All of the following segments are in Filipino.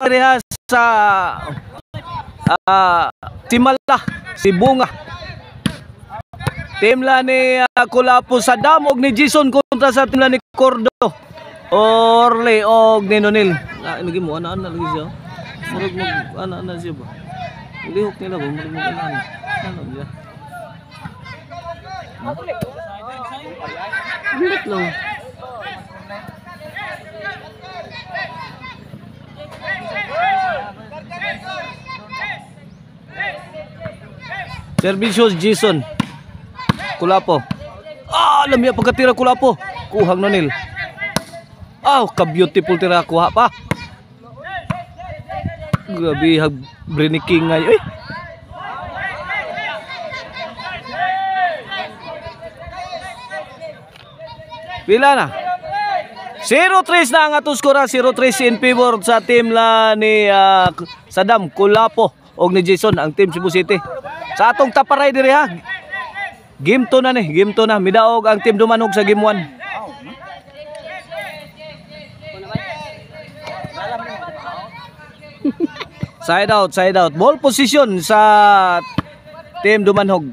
diha sa Timala, si Bunga. Timla ni Kulapo sa Dam og ni Jason kontra sa timla ni Cordo. Orle og ni Nonil. Ini mo ana lagi siya. Murag mag ana siya ba. Lihok nila ba murag mag ana. Ano dia? Hindi lang. Servicios Jason Kulapo. Lamia pagkatira Kulapo. Kuhang Nonil. Ka-beautiful tira kuha pa. Grabe hag briniking ngay. Pila na? 0-3 na ang atong skora. 0-3 in favor sa team la ni Sadam Kulapo og ni Jason ang team Cebu City. Sa atong taparay diri ha. Game 2 na ni, game 2 na. Midaog ang team Dumanog sa game 1. Side out, side out. Ball position sa team Dumanog.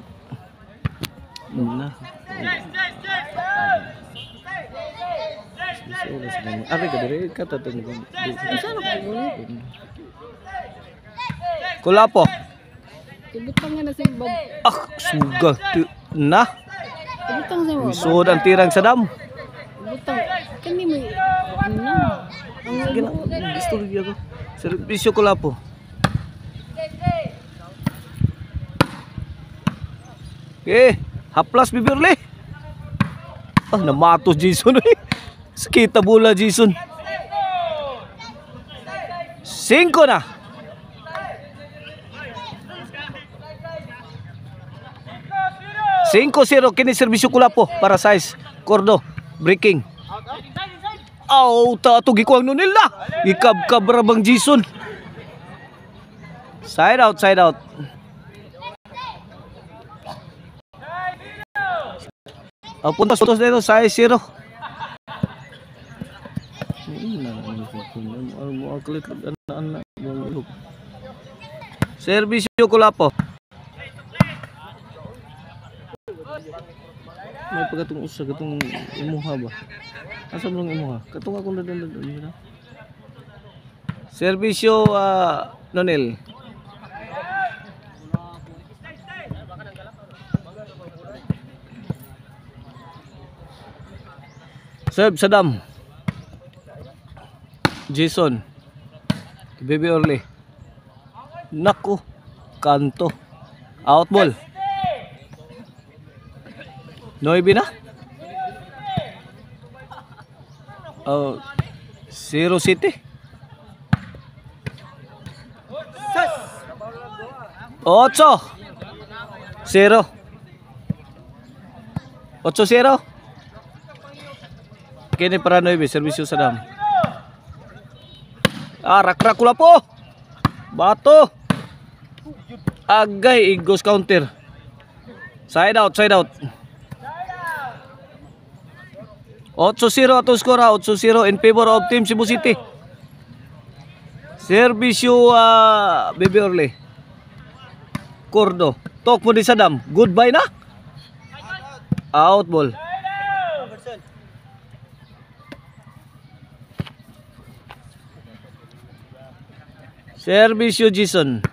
Kulapo. Ibutang nga na si Bob. Suga na. Ibutang sa mo. Isod ang tirang sa dam. Ibutang. Kani mo. Ano? Ang istorya ko. Servisyo Kulapo. Haplas bibirli. Namatos Jason. Kita bola Jason. 5 na. Cinco 0 kini Servisyo Kulapo para size Cordo breaking. Tato gikuang Nonil na. Ikab-kab rabang Jason. Side out, side out. Puntos dito size 0. Servisyo Kulapo. May pagkatong usa katong imuha ba? Asa mo ng imuha? Katong akong dadon. Servisyo Nonil. Serve Sadam. Jason. Baby Orly. Naku. Kanto. Out ball. Noibi na? 0 City. 8-0. 8-0. Kini para Noibi, Servisyo Sadam. Rak-rak Kulapo. Bato. Agay igos counter. Side out, side out. 8-0 ato skora, 8-0 in favor of team Cebu City. Servisyo Baby Orly. Cordo. Tok mo di Sadam. Goodbye na. Out ball. Servisyo Jason.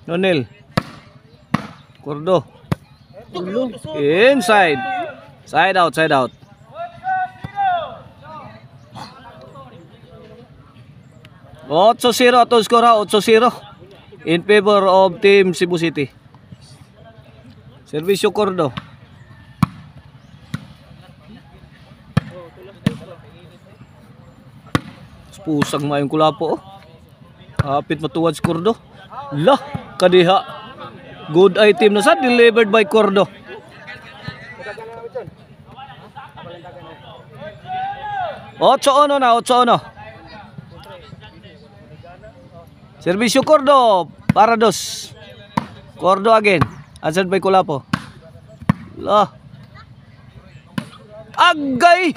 Nonil. Cordo. Inside. Side out, side out. Otso 0 ato skora, 8-0 in favor of team Cebu City. Servisyo Cordo. Pusang mayong Kulapo. Hapit matuwad si Cordo. Lah, kadiha. Good item na sa delivered by Cordo. Ocho ono na, 8-1. Servisyo Cordo para 2. Cordo again. Answered by Kulapo. Lah. Agay.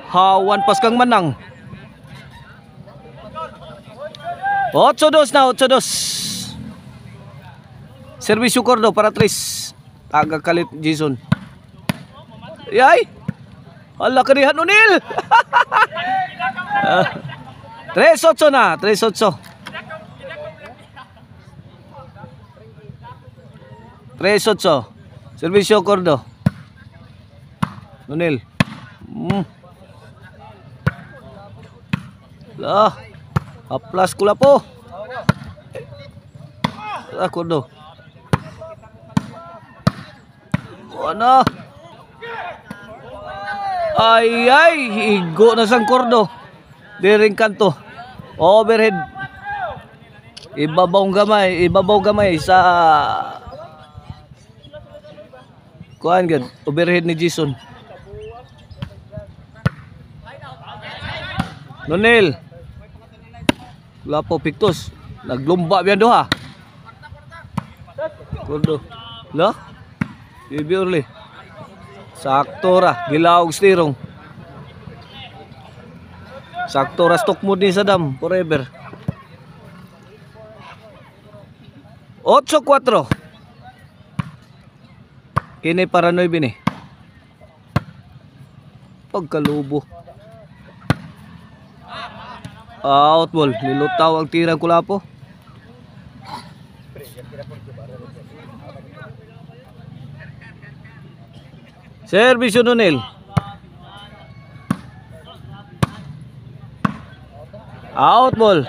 Hawan pas kang manang. 8-2 na, 8-2. Servisyo Cordo para 3. Taga kalit Jason. Yay! Hala karihan Unil. 3-8 na, 3-8. 3-8. Servisyo Cordo. Unil. Lah. Aplas Kulapo. Cordo. Ano? Ay, higo na sang Cordo. Diring kanto. Overhead. Ibabaw gamay sa kuan gud. Overhead ni Jason. Nonel. Lapo Pictus. Naglumba biyan doha. Cordo. Lah. Bibi Orly. Sakto ra, gilawog stirong. Sakto ra stock mode ni Saddam forever. 8-4. Kini para 9 ni. Pagkalubo. Out ball, nilutaw ang tirang Kulapo. Servisyo Nonel. Out ball.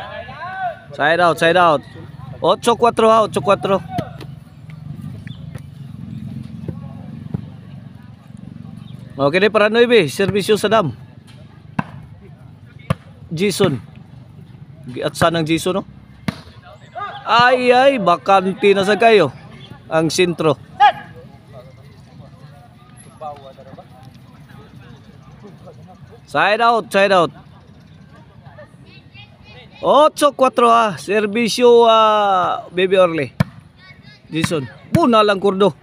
Side out. 8-4 ha, 8-4. Okay para 9. Servisyo Saddam. Jason. Giatsan ng Jason no. Ay, bakanti na sa kayo ang sentro. Side out. 8-4 ha. Servisyo Bibi Orly. Jason. Buna lang Cordo.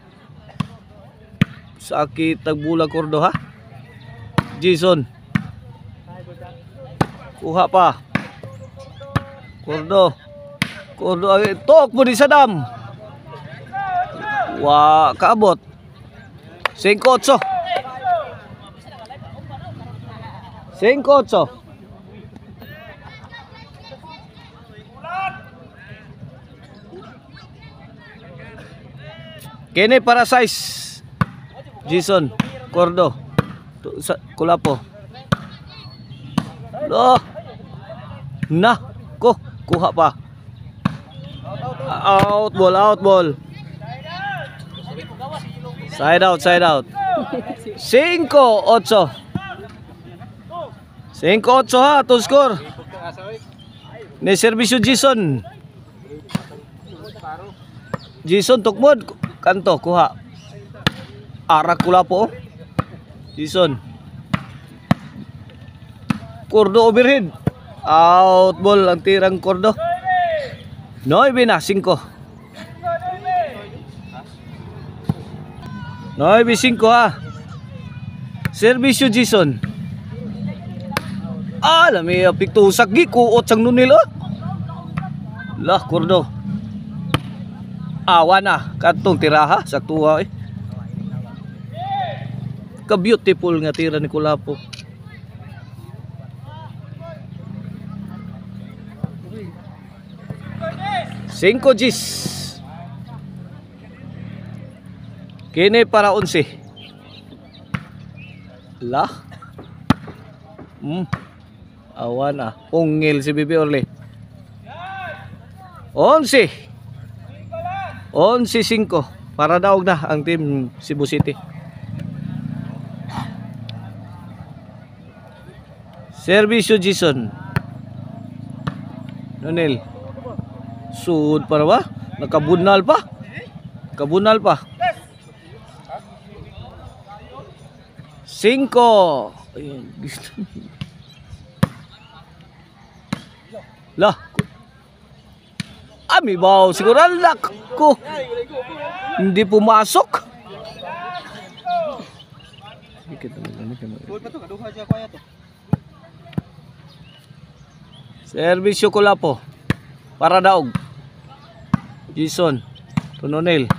Sakit tagbula Cordo ha. Jason. Kuha pa. Cordo. Tok mo di Saddam. Kaabot. 5-8. 5-8. Kini para size. Jason Cordo. Kulapo. Loh. Kuha pa. Out ball. Side out. 5-8. 5-8 ha, to score. Ni servisyo Jason. Jason tukmod kanto kuha. Arak Kulapo. Jason. Cordo overhead. Out ball ang tirang Cordo. 9 na 5. 9-5 ha. Servisyo Jason. Lami piktusak gi kuot sang Nonel oh. Lah Cordo. Awa na kadtong tiraha saktuwa eh. Ka beautiful nga tira ni Kulapo. Cinco G's. Kini para 11. Lah. Awa na. Ungil si Bibi Orly. 11. 11-5. Para daog na ang team Cebu City. Servisyo Jason. Nonel. Sud para ba? Nakabunal pa. Kabunal pa. 5. Lah. Ami baw siguro lak ko. Hindi pumasok. Servisyo Kulapo. Para daog. Jason. To Nonel.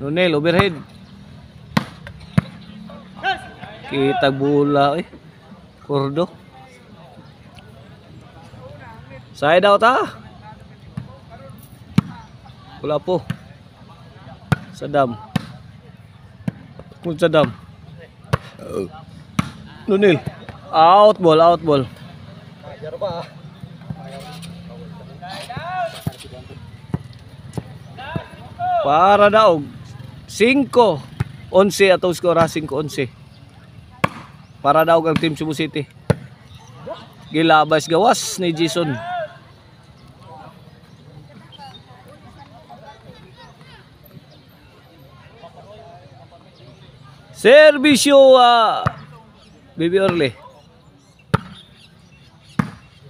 Nonel overhead. Kita bola Cordo. Side out Wala po. Sadam. Sadam. Nonel. Out ball. Para daog 5-11 atong skora 5-11. Para daog ang Team Cebu City. Gilabas gawas ni Jason. Servisyo Baby Orle.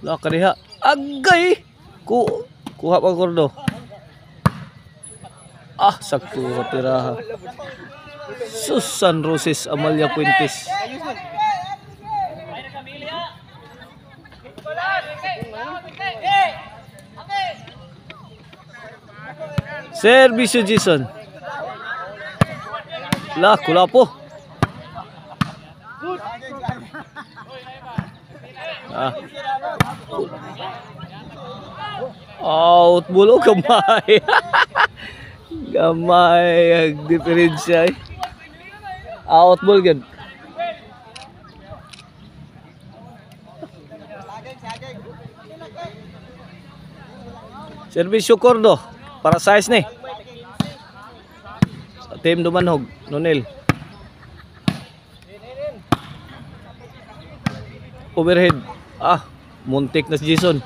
La kaniha. Agay. Kuha pa Cordo. Sakto tiraha. Susan Roses Amalia Puentes. Servisyo Jason. La Kulapo. Out ball gamay. Gamay ang diferensya Out ball gan. Servisyo Cordo para size ni. Sa team Dumanhog, Nonel. Overhead. Muntik na si Jason.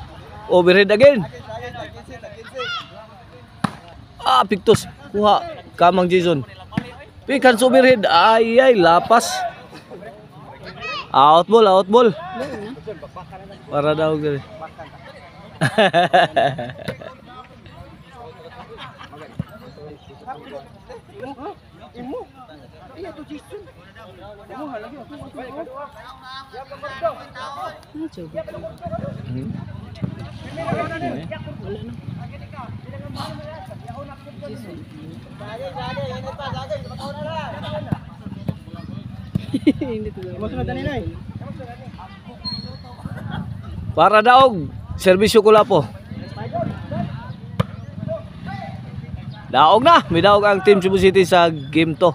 Overhead again. Pictus. Kuha. Kamang Jason. Pikan sa overhead. Ay, lapas. Out ball. Para daw gani. Para daog Servisyo Kulapo. Daog na, may daog ang Team Cebu City sa game to.